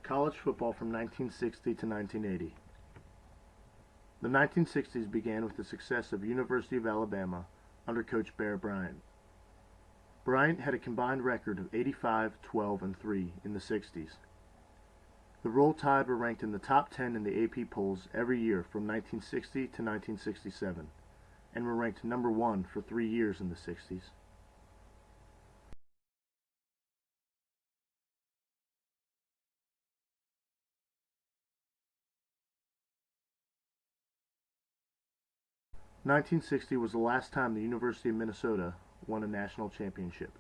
College football from 1960 to 1980. The 1960s began with the success of University of Alabama under Coach Bear Bryant. Bryant had a combined record of 85, 12, and 3 in the 60s. The Roll Tide were ranked in the top 10 in the AP polls every year from 1960 to 1967, and were ranked number 1 for 3 years in the 60s. '60 was the last time the University of Minnesota won a national championship.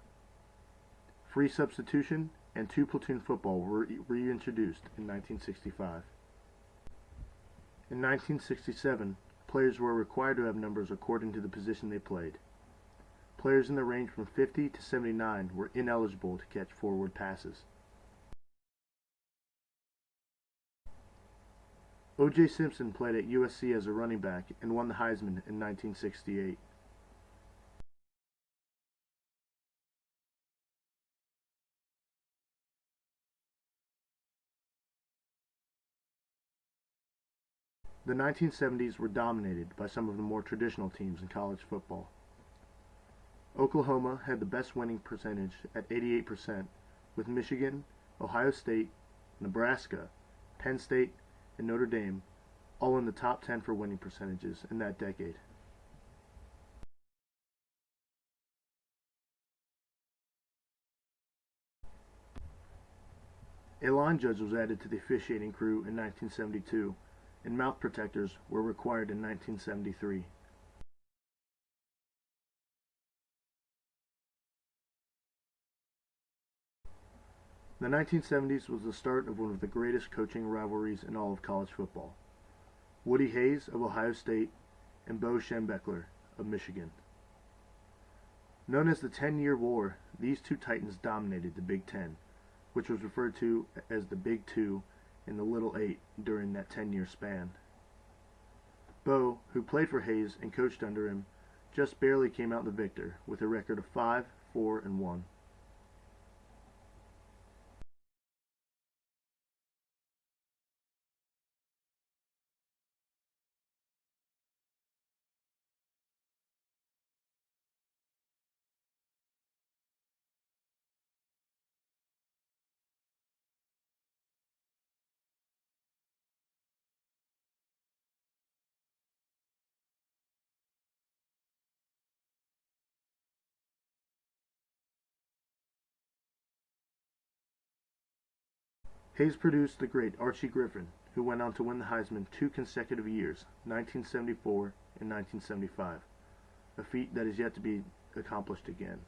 Free substitution and two-platoon football were reintroduced in 1965. In 1967, players were required to have numbers according to the position they played. Players in the range from 50 to 79 were ineligible to catch forward passes. O.J. Simpson played at USC as a running back and won the Heisman in 1968. The 1970s were dominated by some of the more traditional teams in college football. Oklahoma had the best winning percentage at 88%, with Michigan, Ohio State, Nebraska, Penn State, and Notre Dame all in the top 10 for winning percentages in that decade. A line judge was added to the officiating crew in 1972, and mouth protectors were required in 1973. The 1970s was the start of one of the greatest coaching rivalries in all of college football. Woody Hayes of Ohio State and Bo Schembechler of Michigan. Known as the 10-Year War, these two titans dominated the Big Ten, which was referred to as the Big Two and the Little Eight during that 10-year span. Bo, who played for Hayes and coached under him, just barely came out the victor with a record of 5, 4, and 1. Hayes produced the great Archie Griffin, who went on to win the Heisman 2 consecutive years, 1974 and 1975, a feat that is yet to be accomplished again.